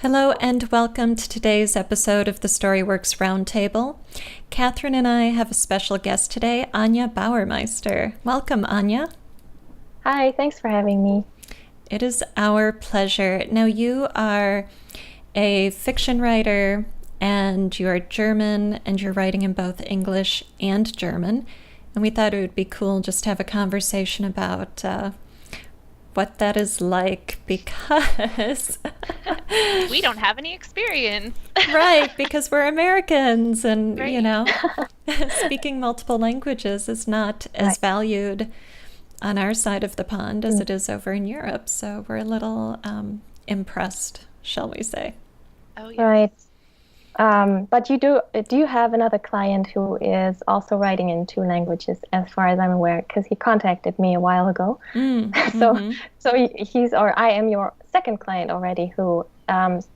Hello and welcome to today's episode of the Storyworks Roundtable. Kathryn and I have a special guest today, Anja Bauermeister. Welcome, Anja. Hi, thanks for having me. It is our pleasure. Now, you are a fiction writer and you're German and you're writing in both English and German. And we thought it would be cool just to have a conversation about what that is like, because we don't have any experience. Right, because we're Americans and, right. You know, speaking multiple languages is not as valued on our side of the pond as it is over in Europe. So we're a little impressed, shall we say. Oh, yeah. Right. But do you have another client who is also writing in two languages, as far as I'm aware? Because he contacted me a while ago. I am your second client already who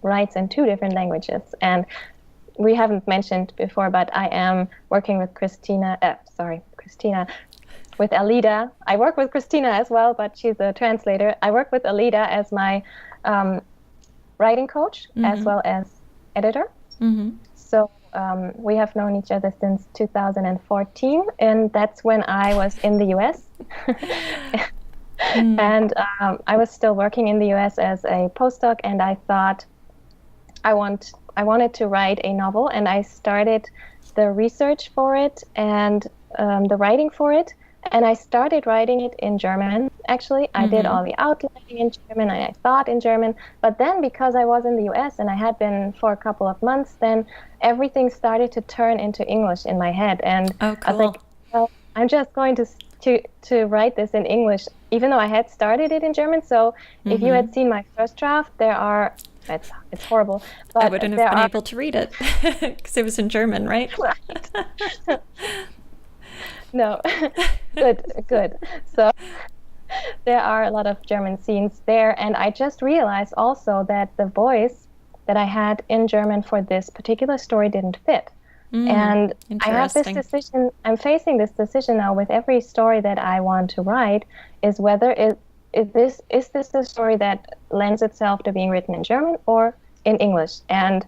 writes in two different languages. And we haven't mentioned before, but I am working with Christina, with Alida. I work with Christina as well, but she's a translator. I work with Alida as my writing coach as well as editor. Mm-hmm. So we have known each other since 2014, and that's when I was in the U.S. And I was still working in the U.S. as a postdoc, and I thought I wanted to write a novel, and I started the research for it and the writing for it. And I started writing it in German, actually. I did all the outlining in German, and I thought in German. But then because I was in the U.S. and I had been for a couple of months, then everything started to turn into English in my head. And cool. I was like, well, I'm just going to write this in English, even though I had started it in German. So if you had seen my first draft, it's horrible. But I wouldn't have been able to read it because it was in German, right? Right. No, good. So there are a lot of German scenes there, and I just realized also that the voice that I had in German for this particular story didn't fit. And I have this decision, I'm facing this decision now with every story that I want to write, is whether is this a story that lends itself to being written in German or in English. And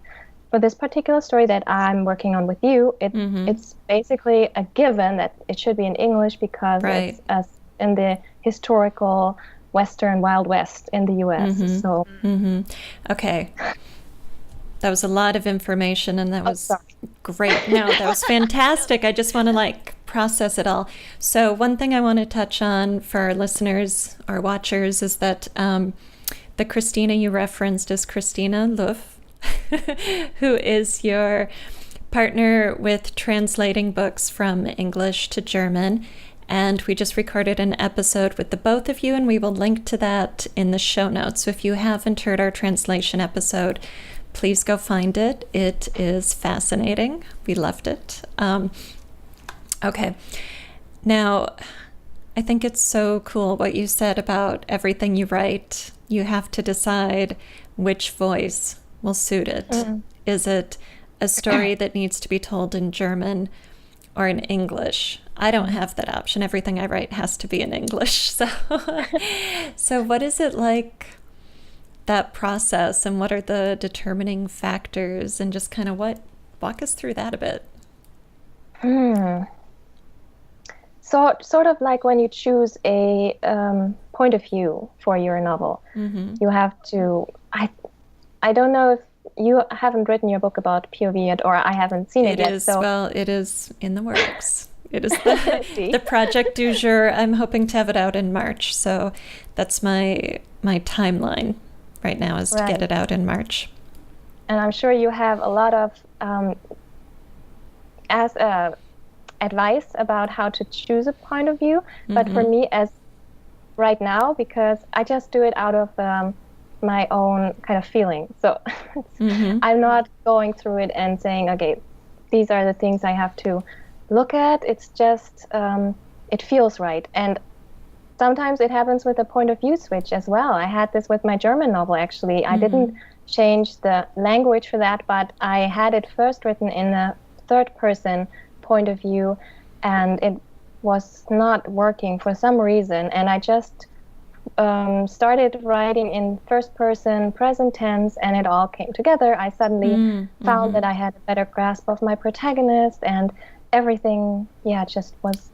for this particular story that I'm working on with you, it's basically a given that it should be in English because it's us in the historical Western Wild West in the U.S. So, Okay. That was a lot of information, and that was great. No, that was fantastic. I just want to process it all. So one thing I want to touch on for our listeners or watchers is that the Christina you referenced is Christina Luff, who is your partner with translating books from English to German. And we just recorded an episode with the both of you, and we will link to that in the show notes. So if you haven't heard our translation episode, please go find it. It is fascinating. We loved it. Okay. Now, I think it's so cool what you said about everything you write. You have to decide which voice will suit it. Is it a story that needs to be told in German or in English? I don't have that option. Everything I write has to be in English. So what is it like, that process, and what are the determining factors, and just kind of walk us through that a bit? So sort of like when you choose a point of view for your novel, you have to, I don't know if you haven't written your book about POV yet, or I haven't seen it yet. Well, it is in the works. It is the project du jour. I'm hoping to have it out in March. So that's my timeline right now, is to get it out in March. And I'm sure you have a lot of advice about how to choose a point of view. But for me, as right now, because I just do it out of my own kind of feeling. So I'm not going through it and saying, okay, these are the things I have to look at. It's just, it feels right. And sometimes it happens with a point of view switch as well. I had this with my German novel, actually. I didn't change the language for that, but I had it first written in a third person point of view, and it was not working for some reason. And I just started writing in first person present tense, and it all came together. I suddenly found that I had a better grasp of my protagonist, and everything just was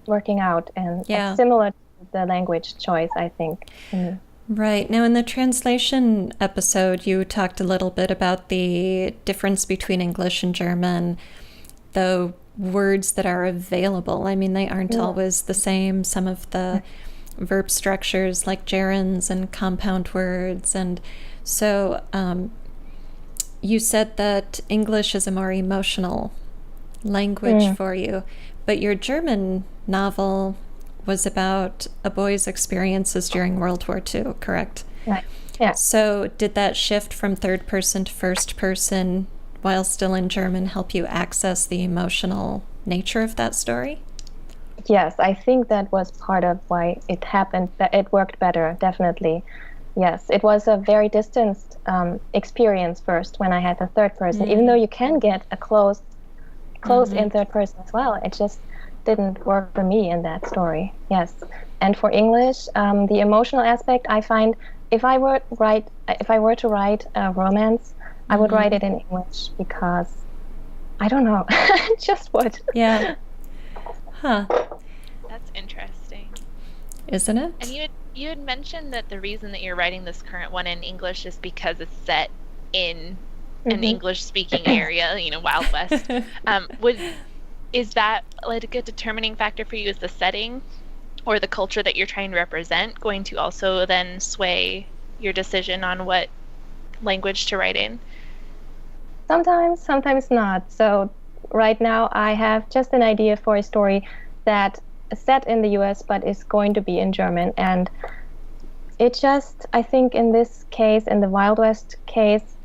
working out, and it's similar to the language choice, I think. Right. Now, in the translation episode, you talked a little bit about the difference between English and German, the words that are available. I mean, they aren't always the same. Some of the verb structures, like gerunds and compound words. And so you said that English is a more emotional language for you, but your German novel was about a boy's experiences during World War II, correct? Right. Yeah. So did that shift from third person to first person while still in German help you access the emotional nature of that story? Yes, I think that was part of why it happened, that it worked better, definitely. Yes, it was a very distanced experience first when I had the third person, even though you can get a close in third person as well. It just didn't work for me in that story. Yes. And for English, the emotional aspect, I find if I were to write a romance, I would write it in English because I don't know, just would. Yeah. Huh. That's interesting. Isn't it? And you had mentioned that the reason that you're writing this current one in English is because it's set in an English-speaking area, Wild West. Is that like a determining factor for you? Is the setting or the culture that you're trying to represent going to also then sway your decision on what language to write in? Sometimes not. So right now I have just an idea for a story that is set in the US but is going to be in German. And it just, I think in this case, in the Wild West case,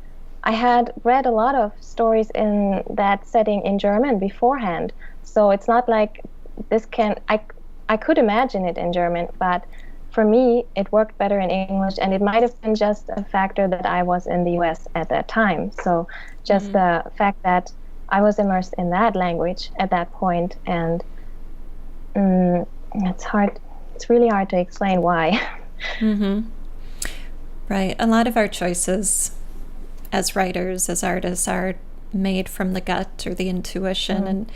I had read a lot of stories in that setting in German beforehand. So it's not like I could imagine it in German, but for me, it worked better in English, and it might have been just a factor that I was in the US at that time. So just the fact that I was immersed in that language at that point, and it's really hard to explain why. Right. A lot of our choices as writers, as artists, are made from the gut or the intuition. And,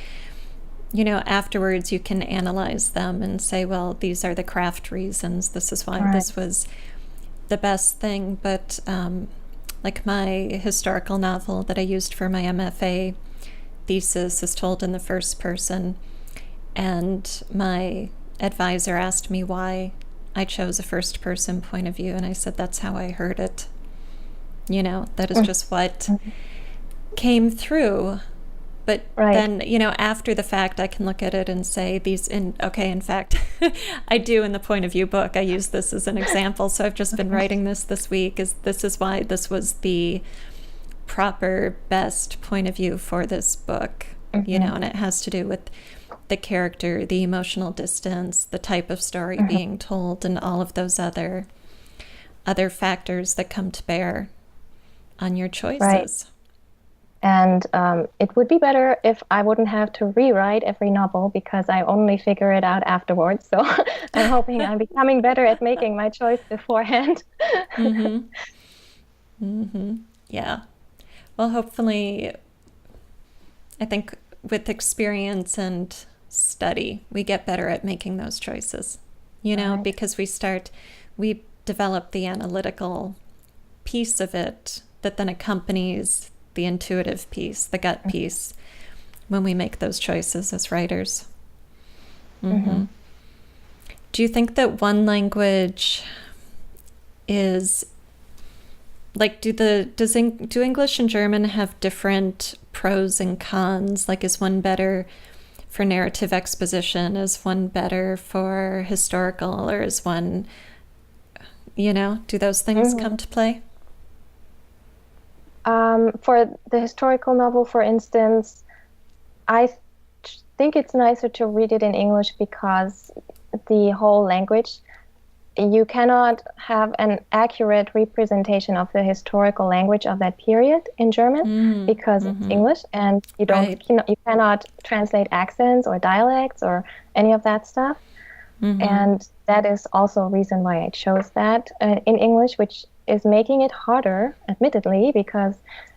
afterwards you can analyze them and say, well, these are the craft reasons. This is why this was the best thing. But like my historical novel that I used for my MFA thesis is told in the first person. And my advisor asked me why I chose a first person point of view. And I said, that's how I heard it. That is just what came through. But then, after the fact, I can look at it and say in fact, I do in the point of view book. I use this as an example. So I've just been writing this week. This is why this was the proper, best point of view for this book, and it has to do with the character, the emotional distance, the type of story being told, and all of those other factors that come to bear on your choices. Right. And it would be better if I wouldn't have to rewrite every novel because I only figure it out afterwards. So I'm hoping I'm becoming better at making my choice beforehand. Yeah. Well, hopefully, I think with experience and study, we get better at making those choices, because we develop the analytical piece of it that then accompanies the intuitive piece, the gut piece, when we make those choices as writers. Do you think that one language is like, do English and German have different pros and cons? Like, is one better for narrative exposition? Is one better for historical? Or is one, do those things come to play? For the historical novel, for instance, I think it's nicer to read it in English because the whole language you cannot have an accurate representation of the historical language of that period in German because it's English, and you don't, Right. you cannot translate accents or dialects or any of that stuff. And that is also a reason why I chose that in English, which is making it harder, admittedly, because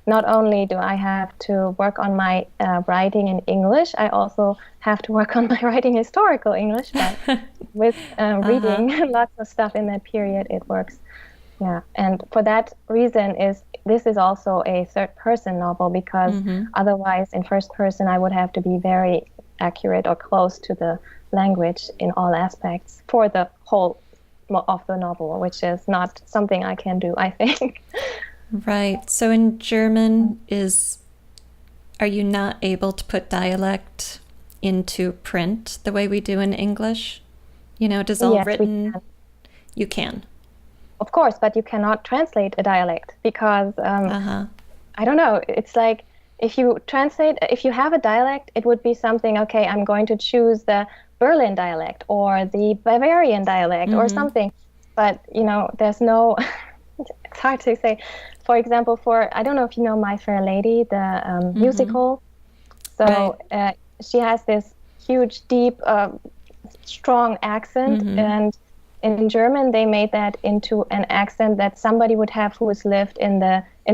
not only do I have to work on my writing in English, I also have to work on my writing historical English. But with reading lots of stuff in that period, it works. Yeah, and for that reason, this is also a third-person novel, because otherwise, in first person, I would have to be very accurate or close to the language in all aspects for the whole of the novel, which is not something I can do, I think. Right. So in German, are you not able to put dialect into print the way we do in English? Does all Yes, written... You can. Of course, but you cannot translate a dialect because, I don't know, it's like if you have a dialect, it would be something, okay, I'm going to choose the Berlin dialect or the Bavarian dialect or something. But, there's no, it's hard to say. For example, I don't know if you know My Fair Lady, the musical. So she has this huge, deep, strong accent. And in German, they made that into an accent that somebody would have who has lived in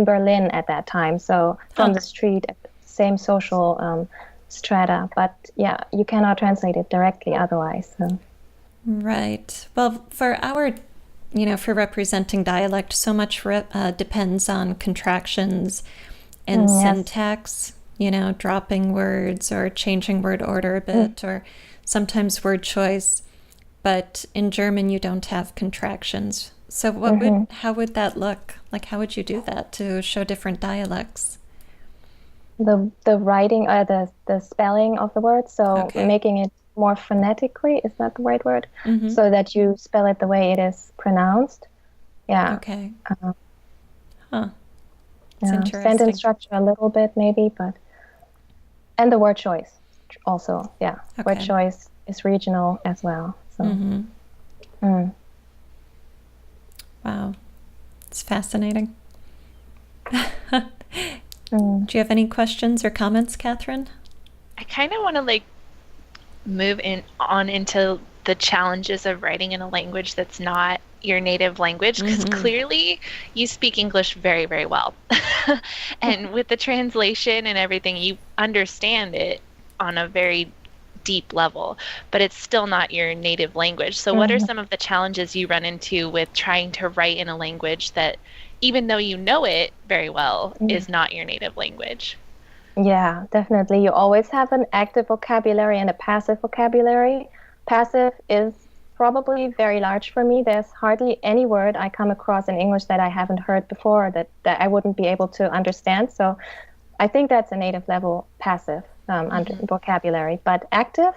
Berlin at that time. So from the street, same social strata. But yeah, you cannot translate it directly otherwise. So. Right. Well, for for representing dialect, so much depends on contractions and syntax, dropping words or changing word order a bit, or sometimes word choice. But in German, you don't have contractions. So how would that look? Like, how would you do that to show different dialects? The writing, the spelling of the word, so making it more phonetically, is that the right word? So that you spell it the way it is pronounced. Yeah. Okay. It's interesting. Sentence structure a little bit maybe, and the word choice also. Yeah. Okay. Word choice is regional as well. So. Wow. It's fascinating. Do you have any questions or comments, Kathryn? I kind of want to move on into the challenges of writing in a language that's not your native language, because clearly you speak English very, very well. And with the translation and everything, you understand it on a very deep level, but it's still not your native language. So what are some of the challenges you run into with trying to write in a language that, even though you know it very well, is not your native language? Yeah, definitely. You always have an active vocabulary and a passive vocabulary. Passive is probably very large for me. There's hardly any word I come across in English that I haven't heard before, that I wouldn't be able to understand. So I think that's a native level passive vocabulary. But active,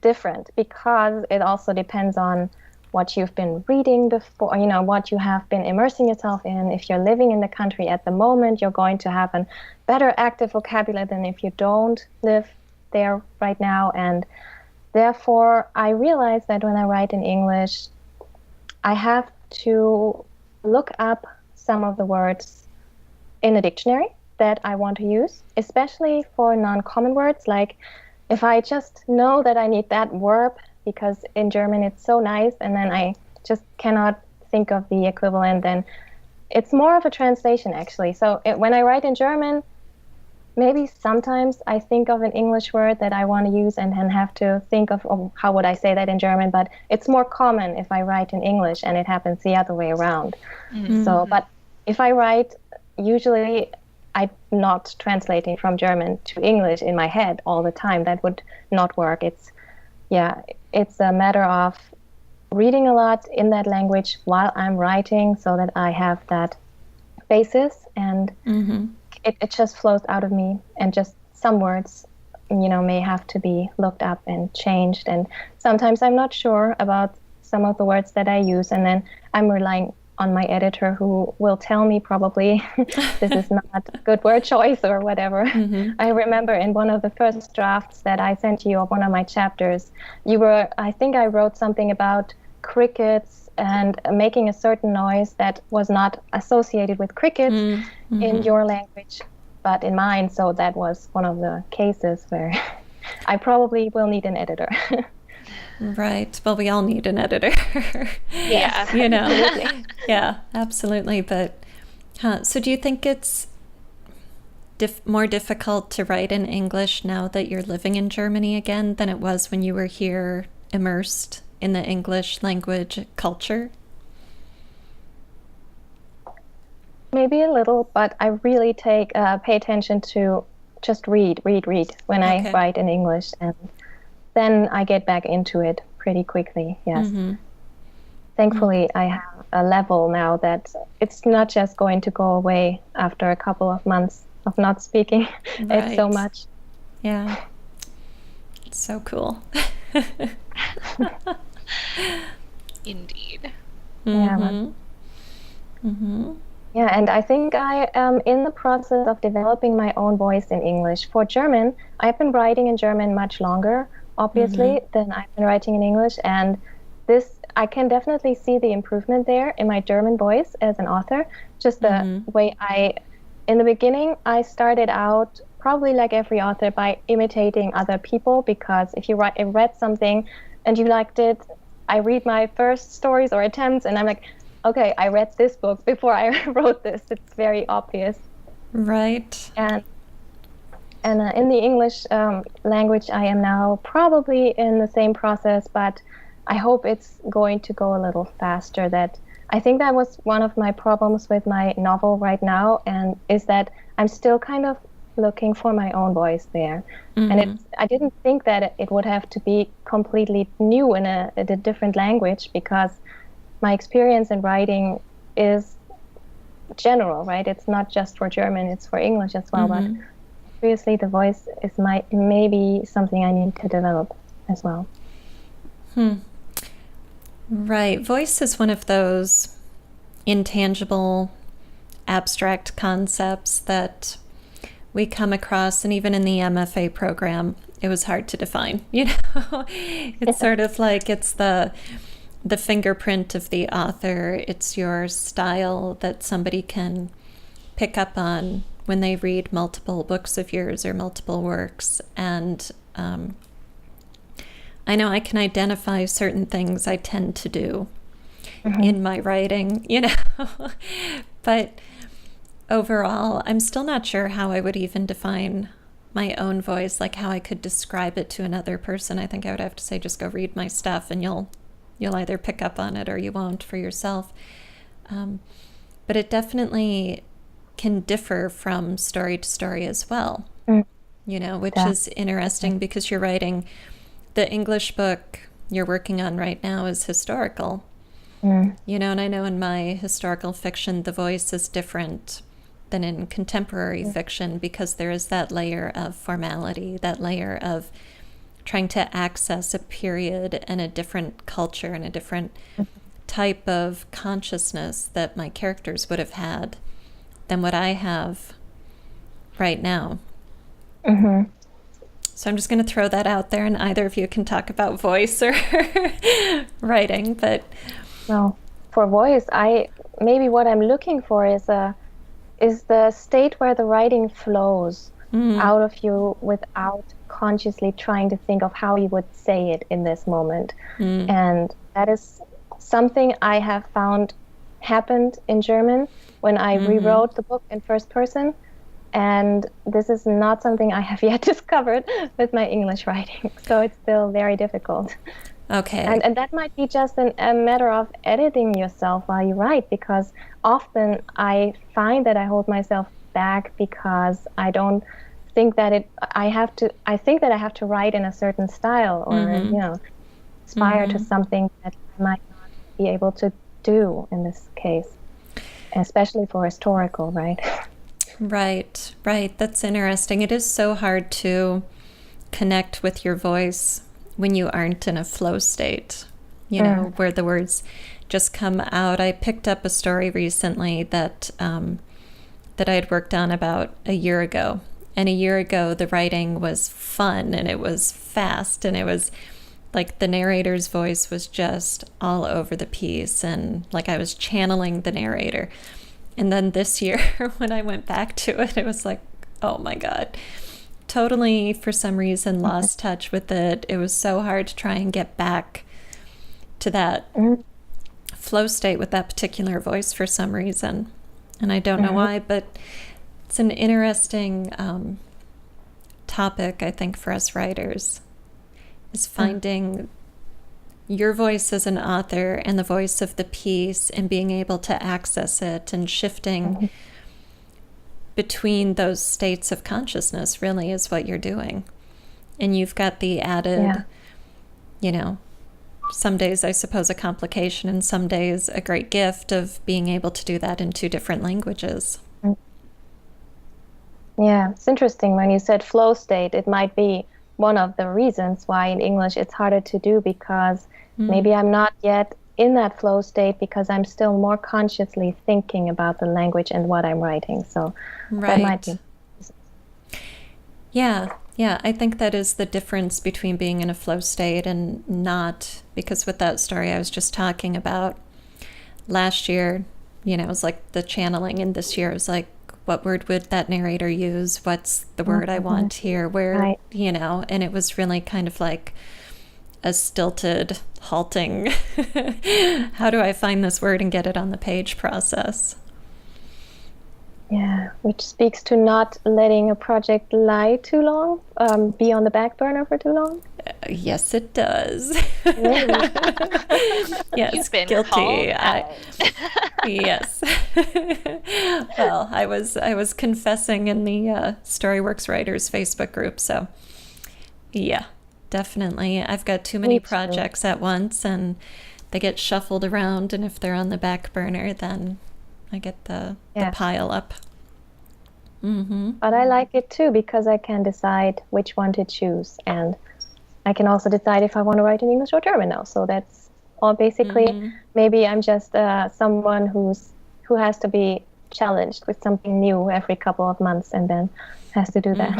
different, because it also depends on what you've been reading before, what you have been immersing yourself in. If you're living in the country at the moment, you're going to have a better active vocabulary than if you don't live there right now. And therefore, I realize that when I write in English, I have to look up some of the words in a dictionary that I want to use, especially for non-common words. Like if I just know that I need that verb, because in German it's so nice, and then I just cannot think of the equivalent, then it's more of a translation, actually. So when I write in German, maybe sometimes I think of an English word that I want to use and then have to think of, how would I say that in German? But it's more common if I write in English, and it happens the other way around. So, but if I write, usually I'm not translating from German to English in my head all the time. That would not work. It's a matter of reading a lot in that language while I'm writing, so that I have that basis, and it just flows out of me. And just some words, may have to be looked up and changed. And sometimes I'm not sure about some of the words that I use, and then I'm relying on my editor, who will tell me probably this is not a good word choice or whatever. I remember in one of the first drafts that I sent you of one of my chapters, I think I wrote something about crickets and making a certain noise that was not associated with crickets in your language, but in mine. So that was one of the cases where I probably will need an editor. Right. Well, we all need an editor. Yeah. You know. Yeah, absolutely. But so do you think it's more difficult to write in English now that you're living in Germany again than it was when you were here immersed in the English language culture? Maybe a little, but I really pay attention to just read when I write in English, and then I get back into it pretty quickly. Yes. Thankfully, I have a level now that it's not just going to go away after a couple of months of not speaking it so much. Yeah. It's so cool. Indeed. Yeah. Yeah, and I think I am in the process of developing my own voice in English. For German, I've been writing in German much longer, obviously, than I've been writing in English. And I can definitely see the improvement there in my German voice as an author. Just the way in the beginning, I started out probably like every author by imitating other people, because if you read something and you liked it, I read my first stories or attempts and I'm like, okay, I read this book before I wrote this. It's very obvious. Right. And in the English language, I am now probably in the same process, but I hope it's going to go a little faster. I think that was one of my problems with my novel right now, and is that I'm still kind of looking for my own voice there. And I didn't think that it would have to be completely new in a different language, because my experience in writing is general, right? It's not just for German, it's for English as well. But obviously the voice is maybe something I need to develop as well. Right. Voice is one of those intangible, abstract concepts that we come across, and even in the MFA program, it was hard to define. You know, it's sort of like it's the fingerprint of the author. It's your style that somebody can pick up on when they read multiple books of yours or multiple works. And I know I can identify certain things I tend to do in my writing, you know, but overall, I'm still not sure how I would even define my own voice, like how I could describe it to another person. I think I would have to say, just go read my stuff and you'll either pick up on it or you won't for yourself. But it definitely can differ from story to story as well, you know, which is interesting because you're writing. The English book you're working on right now is historical, you know, and I know in my historical fiction, the voice is different than in contemporary fiction, because there is that layer of formality, that layer of trying to access a period and a different culture and a different type of consciousness that my characters would have had than what I have right now. So I'm just going to throw that out there, and either of you can talk about voice or writing. But no, for voice, maybe what I'm looking for is the state where the writing flows out of you without consciously trying to think of how you would say it in this moment. And that is something I have found happened in German when I rewrote the book in first person. And this is not something I have yet discovered with my English writing. So it's still very difficult. Okay. And that might be just a matter of editing yourself while you write, because often I find that I hold myself back because I don't think that I think that I have to write in a certain style or, you know, aspire to something that I might not be able to do in this case, especially for historical, right? Right. That's interesting. It is so hard to connect with your voice when you aren't in a flow state, you know, where the words just come out. I picked up a story recently that I had worked on about a year ago. And a year ago, the writing was fun and it was fast and it was like the narrator's voice was just all over the piece, and like I was channeling the narrator. And then this year when I went back to it, it was like, oh my God, totally for some reason lost touch with it. It was so hard to try and get back to that flow state with that particular voice for some reason. And I don't know why, but it's an interesting topic, I think, for us writers, is finding your voice as an author and the voice of the piece and being able to access it and shifting between those states of consciousness really is what you're doing. And you've got the added, you know, some days I suppose a complication and some days a great gift of being able to do that in 2 different languages. Yeah, it's interesting when you said flow state. It might be one of the reasons why in English it's harder to do, because maybe I'm not yet in that flow state because I'm still more consciously thinking about the language and what I'm writing. So that might be. Yeah, I think that is the difference between being in a flow state and not, because with that story I was just talking about, last year, you know, it was like the channeling, and this year it was like, what word would that narrator use? What's the word I want here? Where, you know, and it was really kind of like a stilted, halting, how do I find this word and get it on the page process? Yeah, which speaks to not letting a project lie too long, be on the back burner for too long. Yes, it does. Yes, You've been guilty. Yes. Well, I was confessing in the Storyworks Writers Facebook group, so yeah, definitely. I've got too many projects at once, and they get shuffled around, and if they're on the back burner, then I get the pile up. But I like it too because I can decide which one to choose, and I can also decide if I want to write in English or German now. So that's all basically. Maybe I'm just someone who has to be challenged with something new every couple of months and then has to do that.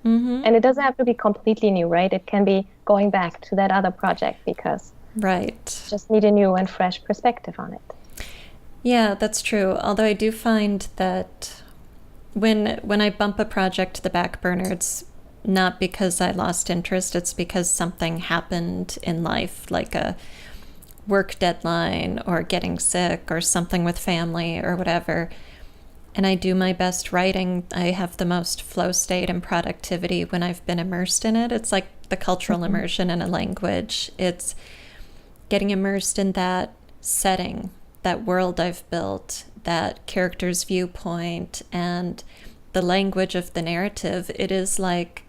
And it doesn't have to be completely new, right? It can be going back to that other project because just need a new and fresh perspective on it. Yeah, that's true. Although I do find that when I bump a project to the back burner, it's not because I lost interest, it's because something happened in life, like a work deadline or getting sick or something with family or whatever. And I do my best writing. I have the most flow state and productivity when I've been immersed in it. It's like the cultural immersion in a language. It's getting immersed in that setting, that world I've built, that character's viewpoint, and the language of the narrative. It is like,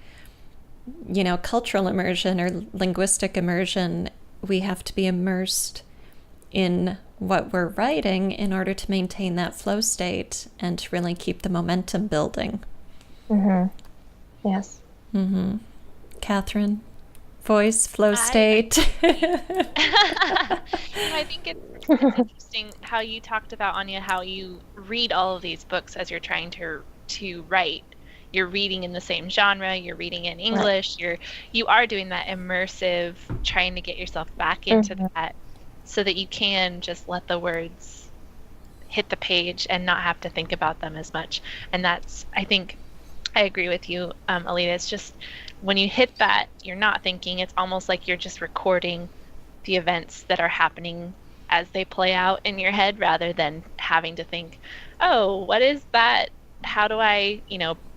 you know, cultural immersion or linguistic immersion. We have to be immersed in what we're writing in order to maintain that flow state and to really keep the momentum building. Yes. Kathryn, voice, flow state. I think it's interesting how you talked about, Anja, how you read all of these books as you're trying to write. You're reading in the same genre, you're reading in English, you are doing that immersive, trying to get yourself back into that so that you can just let the words hit the page and not have to think about them as much. And that's, I think, I agree with you, Alida. It's just when you hit that, you're not thinking. It's almost like you're just recording the events that are happening as they play out in your head rather than having to think, oh, what is that? How do I,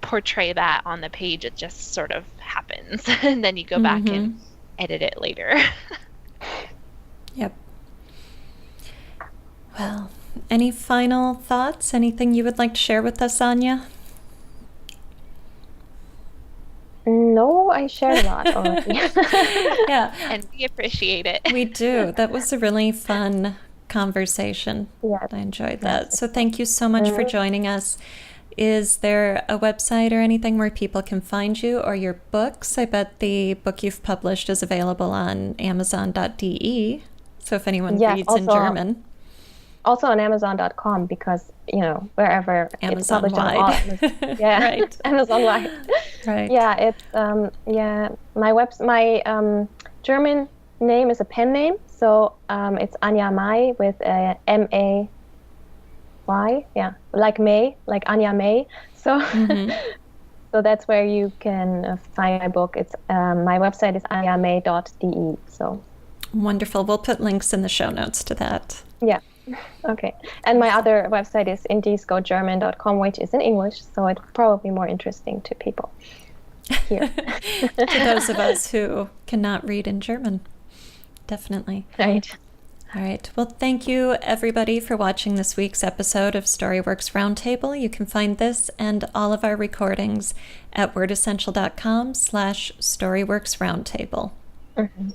portray that on the page? It just sort of happens. And then you go back and edit it later. Yep. Well, any final thoughts? Anything you would like to share with us, Anja? No, I shared a lot already. Yeah. And we appreciate it. We do. That was a really fun conversation. Yes. I enjoyed that. So thank you so much for joining us. Is there a website or anything where people can find you or your books? I bet the book you've published is available on Amazon.de. So if anyone reads in German. Also on Amazon.com because, wherever it's published on all Amazon. Yeah, right. Amazon-wide. Right. Yeah, it's, my German name is a pen name, so it's Anja Mai with a M-A-Y, like May, like Anja May. So, so that's where you can find my book. It's my website is anjamay.de. So wonderful. We'll put links in the show notes to that. Yeah. Okay. And my other website is indiscogerman.com, which is in English, so it's probably more interesting to people here. To those of us who cannot read in German. Definitely. Right. All right. Well, thank you, everybody, for watching this week's episode of StoryWorks Roundtable. You can find this and all of our recordings at wordessential.com/StoryWorksRoundtable. Mm-hmm.